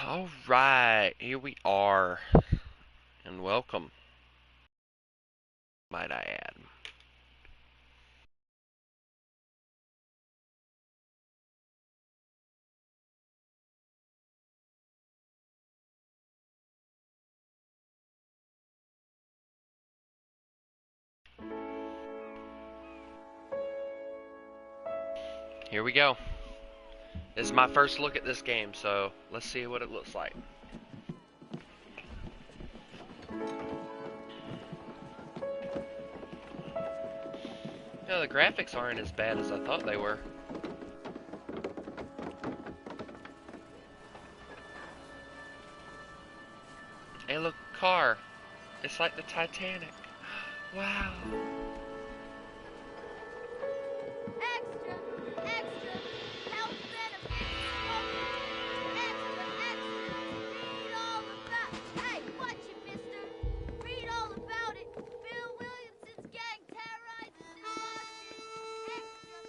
All right, here we are, and welcome, might I add. Here we go. This is my first look at this game, so let's see what it looks like. No, the graphics aren't as bad as I thought they were. Hey, look, car. It's like the Titanic. Wow. Extra, extra, health benefits, extra, extra. Read all about. Hey, watch it, mister. Read all about it. Bill Williamson's gang terrorizes New Washington. Extra,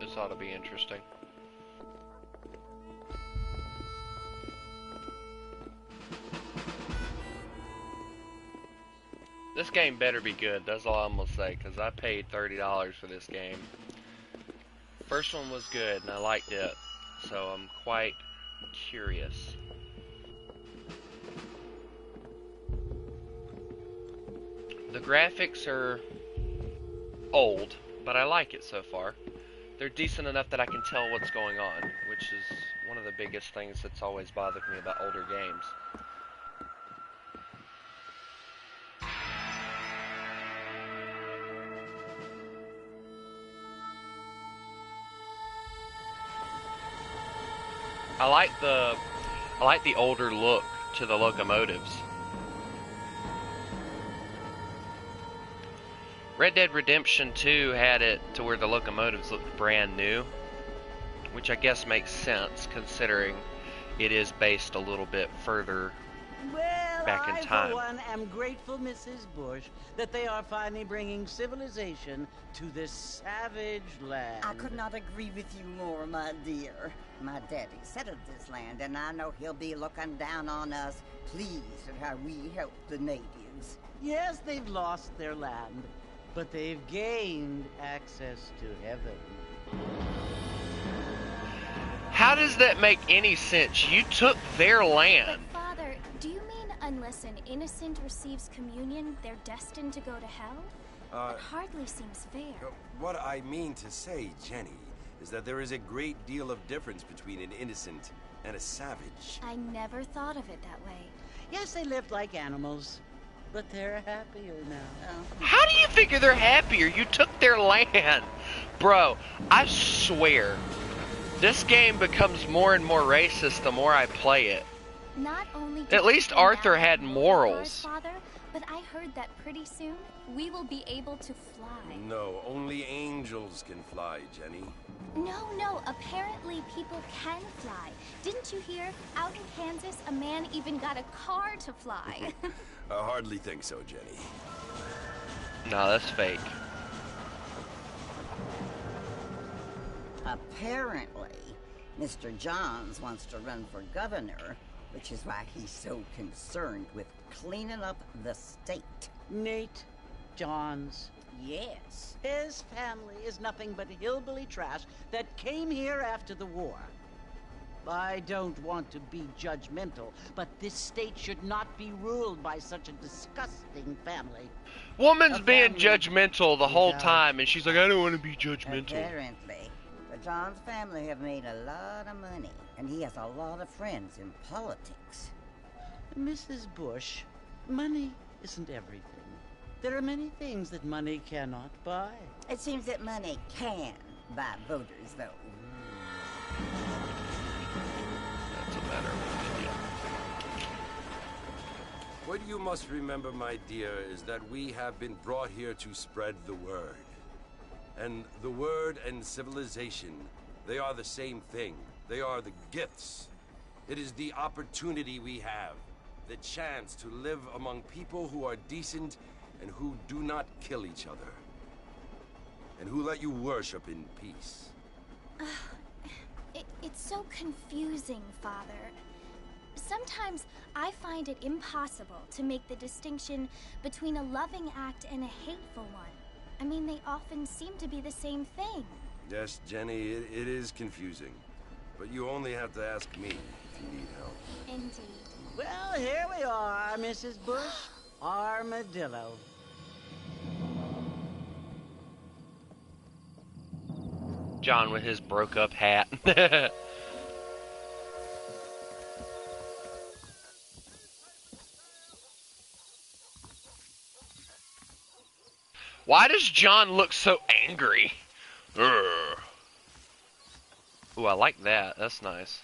This ought to be interesting. This game better be good, that's all I'm gonna say, because I paid $30 for this game. First one was good, and I liked it, so I'm quite curious. The graphics are old, but I like it so far. They're decent enough that I can tell what's going on, which is one of the biggest things that's always bothered me about older games. I like the older look to the locomotives. Red Dead Redemption 2 had it to where the locomotives looked brand new, which I guess makes sense considering it is based a little bit further Well, back in I, time. for one, am grateful, Mrs. Bush, that they are finally bringing civilization to this savage land. I could not agree with you more, my dear. My daddy settled this land, and I know he'll be looking down on us, pleased at how we help the natives. Yes, they've lost their land, but they've gained access to heaven. How does that make any sense? You took their land. But Father, do you mean unless an innocent receives communion, they're destined to go to hell? That hardly seems fair. What I mean to say, Jenny, is that there is a great deal of difference between an innocent and a savage. I never thought of it that way. Yes, they lived like animals, but they're happier now. How do you figure they're happier? You took their land. Bro, I swear, this game becomes more and more racist the more I play it. Not only At least Arthur had morals. Father, but I heard that pretty soon we will be able to fly. No, only angels can fly, Jenny. No, apparently people can fly. Didn't you hear? Out in Kansas, a man even got a car to fly. I hardly think so, Jenny. No, that's fake. Apparently, Mr. Johns wants to run for governor, which is why he's so concerned with cleaning up the state. Nate Johns. Yes. His family is nothing but hillbilly trash that came here after the war. I don't want to be judgmental, but this state should not be ruled by such a disgusting family. Woman's A being family judgmental the whole without- time, and she's like, I don't want to be judgmental. Apparently. The Johns family have made a lot of money, and he has a lot of friends in politics. Mrs. Bush, money isn't everything. There are many things that money cannot buy. It seems that money can buy voters, though. That's a better idea. What you must remember, my dear, is that we have been brought here to spread the word. And the word and civilization, they are the same thing. They are the gifts. It is the opportunity we have, the chance to live among people who are decent and who do not kill each other, and who let you worship in peace. It's so confusing, Father. Sometimes I find it impossible to make the distinction between a loving act and a hateful one. I mean, they often seem to be the same thing. Yes, Jenny, it is confusing. But you only have to ask me if you need help. Indeed. Well, here we are, Mrs. Bush. Armadillo. John with his broke up hat. Why does John look so angry? Urgh. Ooh, I like that. That's nice.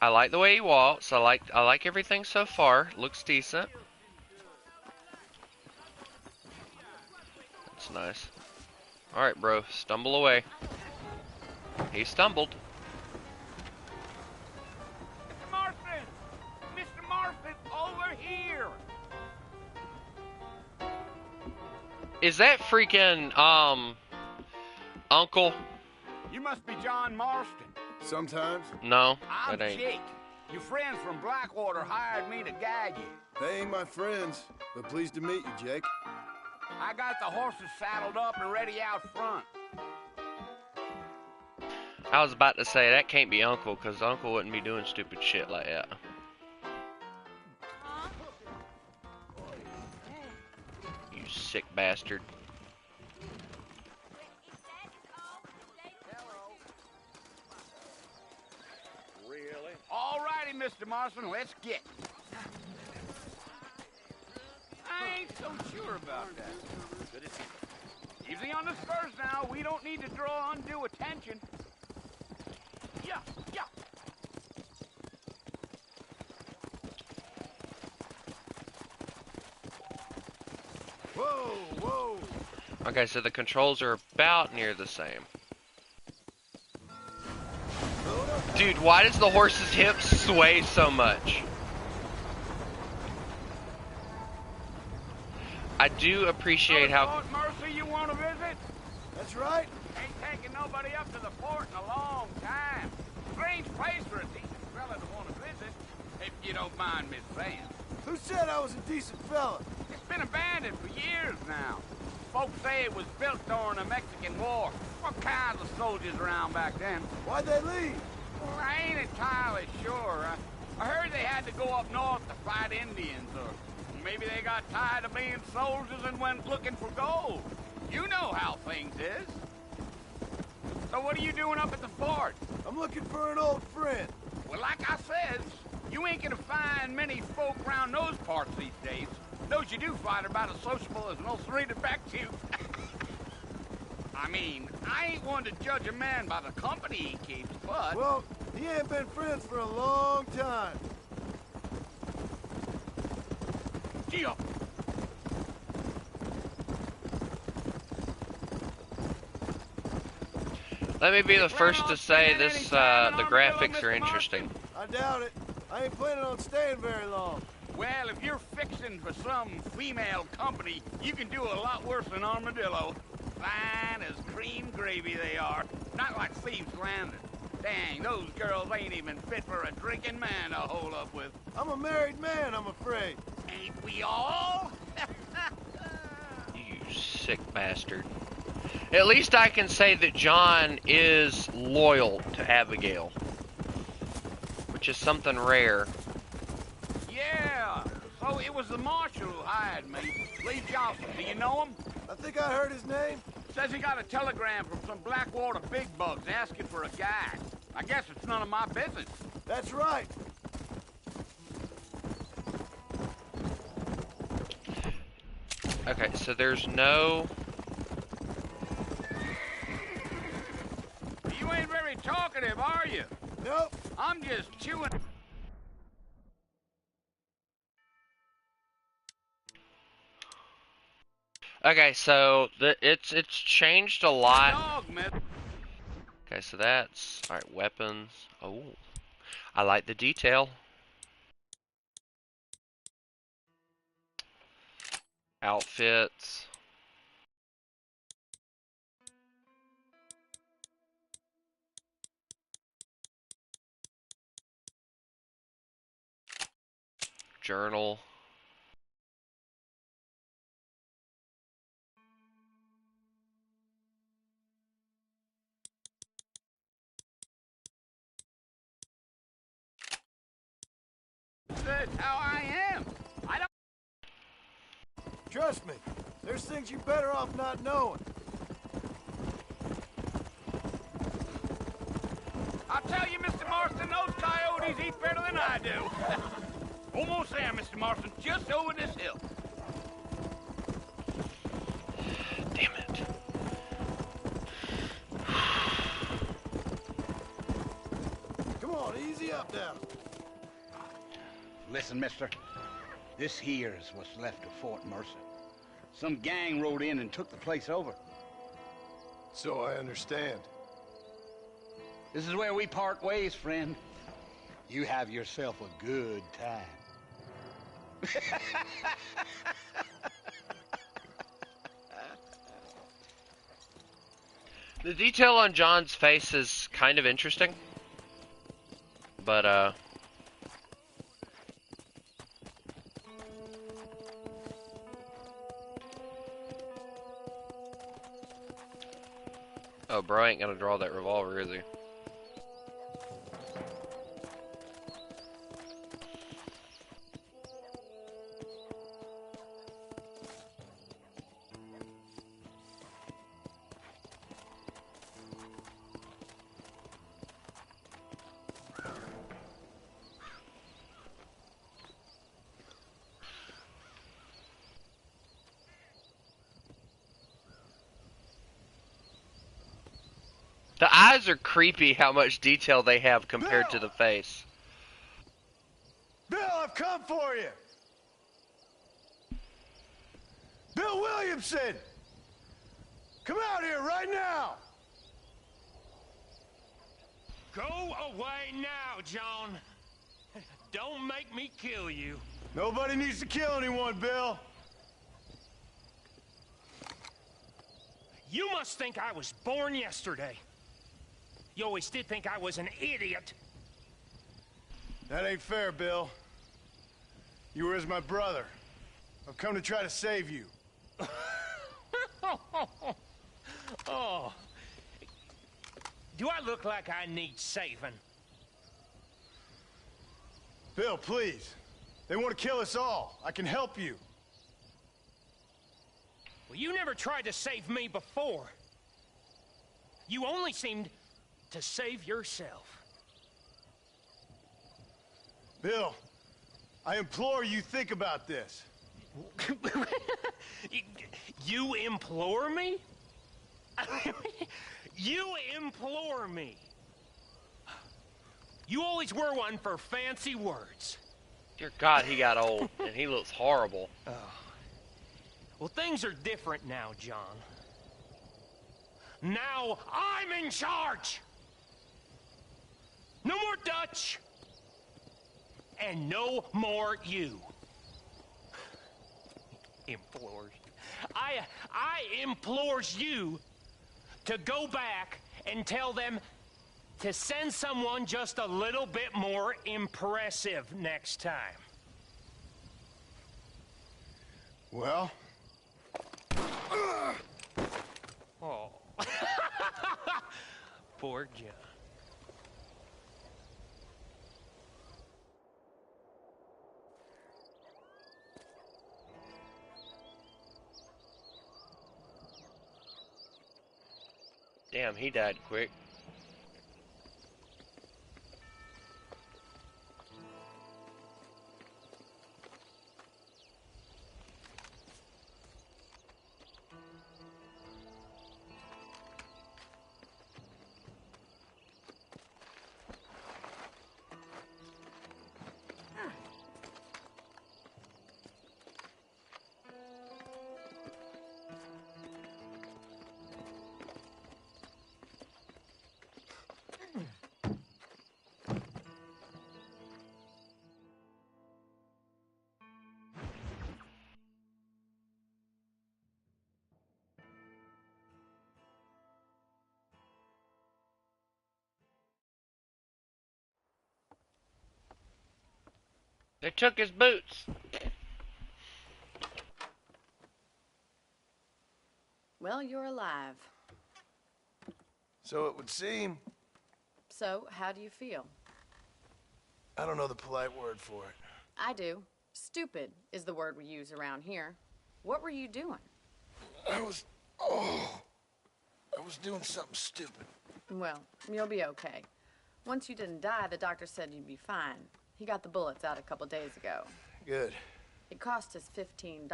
I like the way he walks. I like everything so far. Looks decent. That's nice. Alright, bro. Stumble away. He stumbled. Mr. Marston! Mr. Marston, over here! Is that freaking, Uncle? You must be John Marston. Sometimes. No, I'm that ain't. Jake. Your friends from Blackwater hired me to guide you. They ain't my friends, but pleased to meet you, Jake. I got the horses saddled up and ready out front. I was about to say, that can't be Uncle, because Uncle wouldn't be doing stupid shit like that. You sick bastard. Really? All righty, Mr. Marston, let's get. I ain't so sure about that. Good to see you. Easy on the spurs now. We don't need to draw undue attention. Yeah, yeah. Whoa, whoa. Okay, so the controls are about near the same. Dude, why does the horse's hips sway so much? I do appreciate how... Fort Mercy, you want to visit? That's right. Ain't taking nobody up to the fort in a long time. Strange place for a decent fella to want to visit, if you don't mind me saying. Who said I was a decent fella? It's been abandoned for years now. Folks say it was built during the Mexican War. What kinds of soldiers around back then? Why'd they leave? Well, I ain't entirely sure. I heard they had to go up north to fight Indians, or maybe they got tired of being soldiers and went looking for gold. You know how things is. So what are you doing up at the fort? I'm looking for an old friend. Well, like I said, you ain't gonna find many folk around those parts these days. Those you do find are about as sociable as most read affect you. I mean, I ain't one to judge a man by the company he keeps, but... Well, he ain't been friends for a long time. Gee up. Let me be the first to say this, the graphics are interesting. I doubt it. I ain't planning on staying very long. Well, if you're fixing for some female company, you can do a lot worse than Armadillo. Fine as cream gravy they are. Not like Thieves Landing. Dang, those girls ain't even fit for a drinking man to hold up with. I'm a married man, I'm afraid. Ain't we all? You sick bastard. At least I can say that John is loyal to Abigail. Which is something rare. Yeah, so it was the marshal who hired me. Lee Johnson, do you know him? I think I heard his name. Says he got a telegram from some Blackwater big bugs asking for a guide. I guess it's none of my business. That's right. Okay, so there's no... You ain't very talkative, are you? Nope. I'm just chewing... Okay, so it's changed a lot. Dog, miss. Okay, so that's... Alright, weapons. Oh. I like the detail. Outfits. Journal. That's how I am. I don't. Trust me, there's things you're better off not knowing. I'll tell you, Mr. Marston, those coyotes eat better than I do. Almost there, Mr. Marston, just over this hill. Damn it. Come on, easy up now. Listen, mister. This here is what's left of Fort Mercer. Some gang rode in and took the place over. So I understand. This is where we part ways, friend. You have yourself a good time. The detail on John's face is kind of interesting. But, oh, bro ain't gonna draw that revolver, is he? The eyes are creepy how much detail they have compared to the face. Bill, I've come for you! Bill Williamson! Come out here right now! Go away now, John. Don't make me kill you. Nobody needs to kill anyone, Bill. You must think I was born yesterday. You always did think I was an idiot. That ain't fair, Bill. You were as my brother. I've come to try to save you. Oh. Do I look like I need saving? Bill, please. They want to kill us all. I can help you. Well, you never tried to save me before. You only seemed to save yourself. Bill, I implore you think about this. You implore me? You implore me? You always were one for fancy words. Dear God, he got old, and he looks horrible. Oh. Well, things are different now, John. Now I'm in charge! No more Dutch! And no more you. Implores. I implores you to go back and tell them to send someone just a little bit more impressive next time. Well? Oh. Poor John. Damn, he died quick. They took his boots. Well, you're alive. So it would seem. So, how do you feel? I don't know the polite word for it. I do. Stupid is the word we use around here. What were you doing? I was doing something stupid. Well, you'll be okay. Once you didn't die, the doctor said you'd be fine. He got the bullets out a couple days ago. Good. It cost us $15.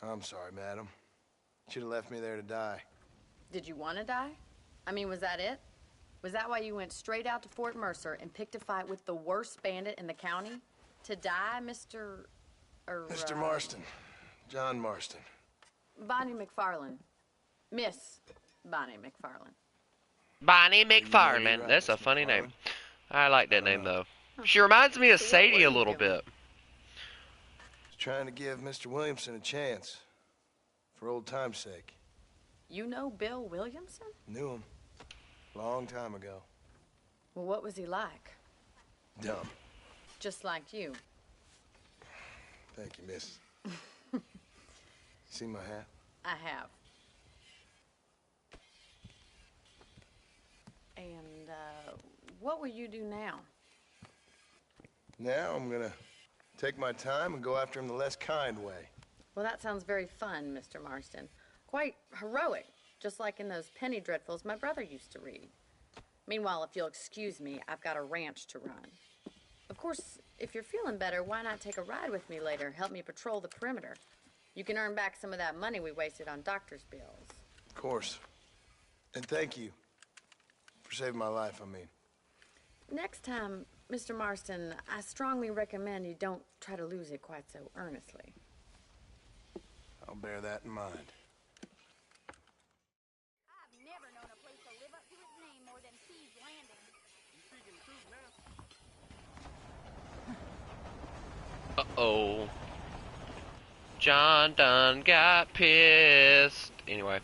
I'm sorry, madam. Should have left me there to die. Did you want to die? I mean, was that it? Was that why you went straight out to Fort Mercer and picked a fight with the worst bandit in the county? To die, Mr. Mr. Marston. John Marston. Bonnie McFarlane. Miss Bonnie McFarlane. Bonnie McFarlane. Right, That's a Miss funny McFarlane. name. I like that name, though. She reminds me of So what Sadie were a you little doing? bit. Just trying to give Mr. Williamson a chance. For old time's sake. You know Bill Williamson? Knew him. Long time ago. Well, what was he like? Dumb. Just like you. Thank you, miss. See my hat? I have. And, what will you do now? Now I'm gonna take my time and go after him the less kind way. Well, that sounds very fun, Mr. Marston. Quite heroic, just like in those penny dreadfuls my brother used to read. Meanwhile, if you'll excuse me, I've got a ranch to run. Of course, if you're feeling better, why not take a ride with me later? Help me patrol the perimeter. You can earn back some of that money we wasted on doctor's bills. Of course. And thank you. For saving my life, I mean. Next time, Mr. Marston, I strongly recommend you don't try to lose it quite so earnestly. I'll bear that in mind. I've never known a place to live up to its name more than Thieves Landing. Uh-oh. John done got pissed. Anyway.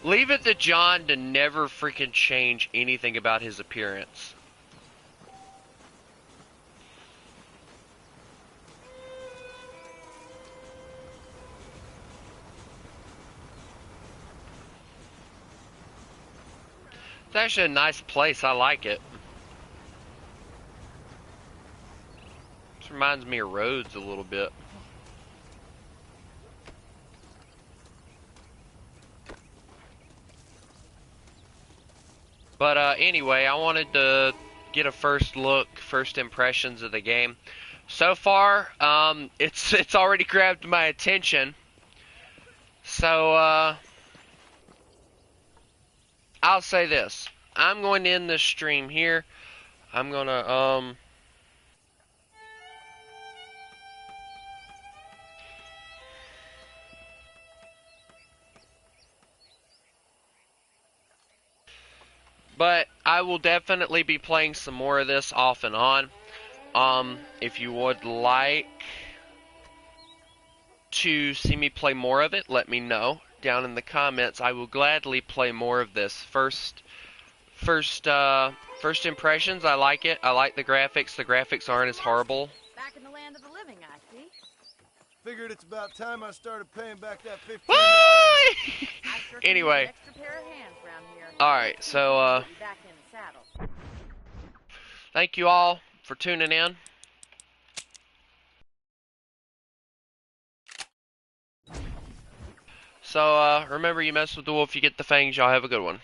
Leave it to John to never freaking change anything about his appearance. It's actually a nice place. I like it. This reminds me of Rhodes a little bit. But anyway, I wanted to get a first look, first impressions of the game. So far, it's already grabbed my attention. So I'll say this. I'm going to end this stream here. I'm gonna but I will definitely be playing some more of this off and on. If you would like to see me play more of it, let me know down in the comments. I will gladly play more of this. First impressions, I like it. I like the graphics. The graphics aren't as horrible. Back in the land of the living, I see. Figured it's about time I started paying back that 15. Why? I sure can use Anyway. an extra pair of hands around here. Alright, so Be back in the saddle. thank you all for tuning in. So remember, you mess with the wolf, you get the fangs. Y'all have a good one.